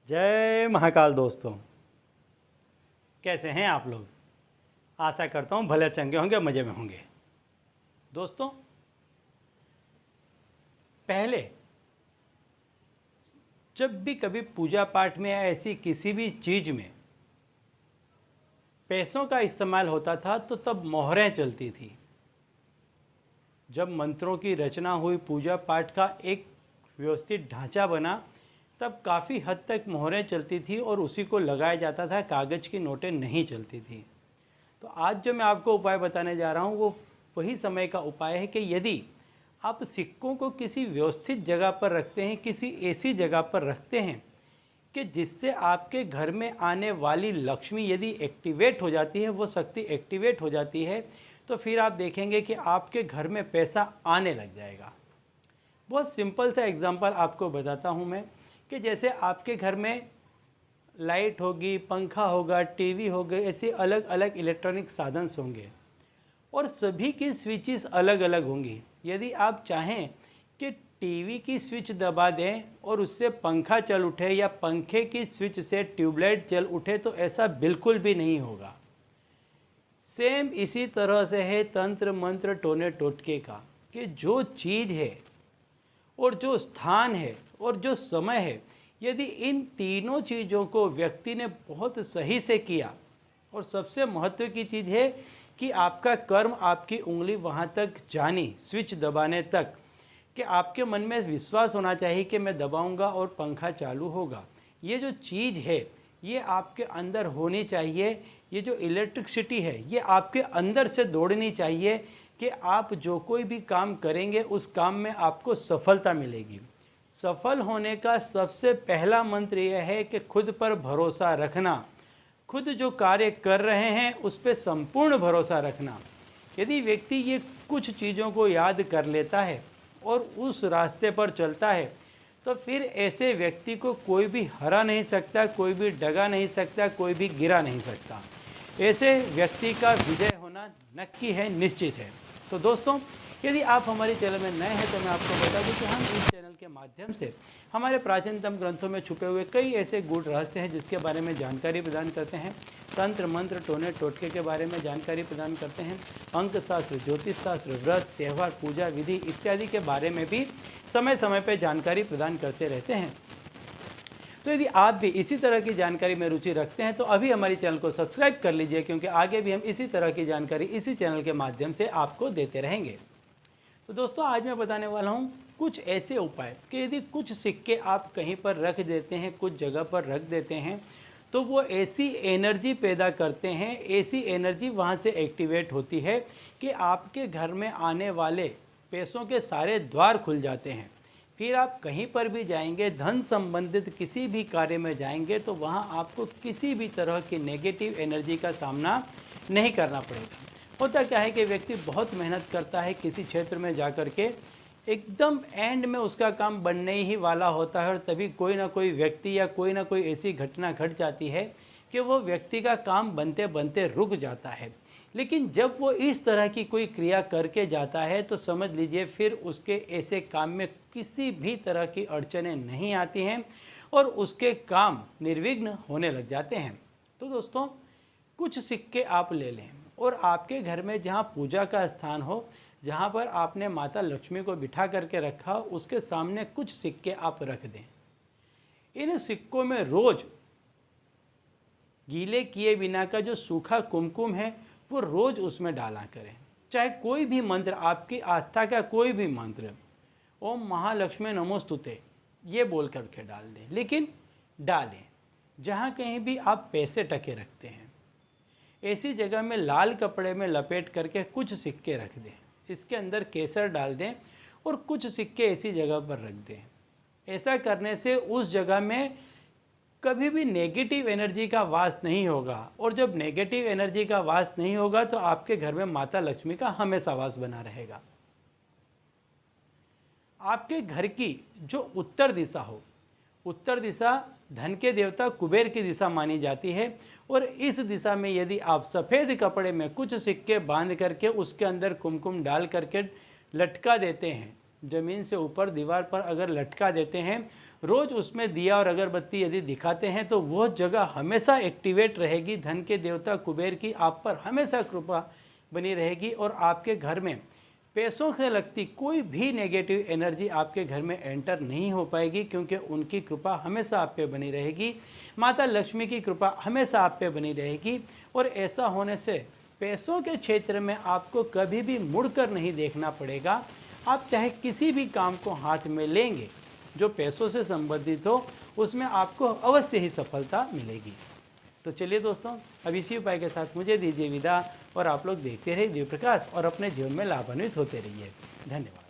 जय महाकाल दोस्तों, कैसे हैं आप लोग। आशा करता हूँ भले चंगे होंगे, मज़े में होंगे। दोस्तों, पहले जब भी कभी पूजा पाठ में या ऐसी किसी भी चीज़ में पैसों का इस्तेमाल होता था तो तब मोहरें चलती थी। जब मंत्रों की रचना हुई, पूजा पाठ का एक व्यवस्थित ढांचा बना, तब काफ़ी हद तक मोहरें चलती थी और उसी को लगाया जाता था, कागज़ की नोटें नहीं चलती थी। तो आज जो मैं आपको उपाय बताने जा रहा हूँ वो वही समय का उपाय है कि यदि आप सिक्कों को किसी व्यवस्थित जगह पर रखते हैं, किसी ऐसी जगह पर रखते हैं कि जिससे आपके घर में आने वाली लक्ष्मी यदि एक्टिवेट हो जाती है, वो शक्ति एक्टिवेट हो जाती है, तो फिर आप देखेंगे कि आपके घर में पैसा आने लग जाएगा। बहुत सिंपल सा एग्जांपल आपको बताता हूँ मैं कि जैसे आपके घर में लाइट होगी, पंखा होगा, टीवी होगा, ऐसे अलग अलग इलेक्ट्रॉनिक साधन होंगे और सभी की स्विचेस अलग अलग होंगी। यदि आप चाहें कि टीवी की स्विच दबा दें और उससे पंखा चल उठे या पंखे की स्विच से ट्यूबलाइट चल उठे, तो ऐसा बिल्कुल भी नहीं होगा। सेम इसी तरह से है तंत्र मंत्र टोने टोटके का, कि जो चीज़ है और जो स्थान है और जो समय है, यदि इन तीनों चीज़ों को व्यक्ति ने बहुत सही से किया, और सबसे महत्व की चीज़ है कि आपका कर्म, आपकी उंगली वहाँ तक जानी स्विच दबाने तक, कि आपके मन में विश्वास होना चाहिए कि मैं दबाऊंगा और पंखा चालू होगा। ये जो चीज़ है ये आपके अंदर होनी चाहिए। ये जो इलेक्ट्रिसिटी है ये आपके अंदर से दौड़नी चाहिए कि आप जो कोई भी काम करेंगे उस काम में आपको सफलता मिलेगी। सफल होने का सबसे पहला मंत्र यह है कि खुद पर भरोसा रखना, खुद जो कार्य कर रहे हैं उस पर संपूर्ण भरोसा रखना। यदि व्यक्ति ये कुछ चीज़ों को याद कर लेता है और उस रास्ते पर चलता है, तो फिर ऐसे व्यक्ति को कोई भी हरा नहीं सकता, कोई भी डगा नहीं सकता, कोई भी गिरा नहीं सकता। ऐसे व्यक्ति का विजय होना नक्की है, निश्चित है। तो दोस्तों, यदि आप हमारे चैनल में नए हैं तो मैं आपको बता दूं कि हम इस चैनल के माध्यम से हमारे प्राचीनतम ग्रंथों में छुपे हुए कई ऐसे गूढ़ रहस्य हैं जिसके बारे में जानकारी प्रदान करते हैं। तंत्र मंत्र टोने टोटके के बारे में जानकारी प्रदान करते हैं। अंक शास्त्र, ज्योतिष शास्त्र, व्रत, त्यौहार, पूजा विधि इत्यादि के बारे में भी समय समय पर जानकारी प्रदान करते रहते हैं। तो यदि आप भी इसी तरह की जानकारी में रुचि रखते हैं तो अभी हमारे चैनल को सब्सक्राइब कर लीजिए, क्योंकि आगे भी हम इसी तरह की जानकारी इसी चैनल के माध्यम से आपको देते रहेंगे। तो दोस्तों, आज मैं बताने वाला हूँ कुछ ऐसे उपाय कि यदि कुछ सिक्के आप कहीं पर रख देते हैं, कुछ जगह पर रख देते हैं, तो वो ऐसी एनर्जी पैदा करते हैं, ऐसी एनर्जी वहाँ से एक्टिवेट होती है कि आपके घर में आने वाले पैसों के सारे द्वार खुल जाते हैं। फिर आप कहीं पर भी जाएंगे, धन संबंधित किसी भी कार्य में जाएंगे, तो वहाँ आपको किसी भी तरह की नेगेटिव एनर्जी का सामना नहीं करना पड़ेगा। होता क्या है कि व्यक्ति बहुत मेहनत करता है किसी क्षेत्र में जा कर के, एकदम एंड में उसका काम बनने ही वाला होता है और तभी कोई ना कोई व्यक्ति या कोई ना कोई ऐसी घटना घट जाती है कि वो व्यक्ति का काम बनते बनते रुक जाता है। लेकिन जब वो इस तरह की कोई क्रिया करके जाता है तो समझ लीजिए फिर उसके ऐसे काम में किसी भी तरह की अड़चनें नहीं आती हैं और उसके काम निर्विघ्न होने लग जाते हैं। तो दोस्तों, कुछ सिक्के आप ले लें और आपके घर में जहाँ पूजा का स्थान हो, जहाँ पर आपने माता लक्ष्मी को बिठा करके रखा हो, उसके सामने कुछ सिक्के आप रख दें। इन सिक्कों में रोज गीले किए बिना का जो सूखा कुमकुम है वो रोज उसमें डाला करें। चाहे कोई भी मंत्र, आपकी आस्था का कोई भी मंत्र, ओम महालक्ष्मी नमोस्तुते, ये बोल करके डाल दें। लेकिन डालें जहाँ कहीं भी आप पैसे टके रखते हैं, ऐसी जगह में लाल कपड़े में लपेट करके कुछ सिक्के रख दें, इसके अंदर केसर डाल दें और कुछ सिक्के ऐसी जगह पर रख दें। ऐसा करने से उस जगह में कभी भी नेगेटिव एनर्जी का वास नहीं होगा, और जब नेगेटिव एनर्जी का वास नहीं होगा तो आपके घर में माता लक्ष्मी का हमेशा वास बना रहेगा। आपके घर की जो उत्तर दिशा हो, उत्तर दिशा धन के देवता कुबेर की दिशा मानी जाती है, और इस दिशा में यदि आप सफ़ेद कपड़े में कुछ सिक्के बांध करके उसके अंदर कुमकुम डाल करके लटका देते हैं, ज़मीन से ऊपर दीवार पर अगर लटका देते हैं, रोज़ उसमें दिया और अगरबत्ती यदि दिखाते हैं तो वह जगह हमेशा एक्टिवेट रहेगी। धन के देवता कुबेर की आप पर हमेशा कृपा बनी रहेगी और आपके घर में पैसों से लगती कोई भी नेगेटिव एनर्जी आपके घर में एंटर नहीं हो पाएगी, क्योंकि उनकी कृपा हमेशा आप पे बनी रहेगी। माता लक्ष्मी की कृपा हमेशा आप पे बनी रहेगी और ऐसा होने से पैसों के क्षेत्र में आपको कभी भी मुड़कर नहीं देखना पड़ेगा। आप चाहे किसी भी काम को हाथ में लेंगे जो पैसों से संबंधित हो, उसमें आपको अवश्य ही सफलता मिलेगी। तो चलिए दोस्तों, अब इसी उपाय के साथ मुझे दीजिए विदा और आप लोग देखते रहिए दिव्य प्रकाश और अपने जीवन में लाभान्वित होते रहिए। धन्यवाद।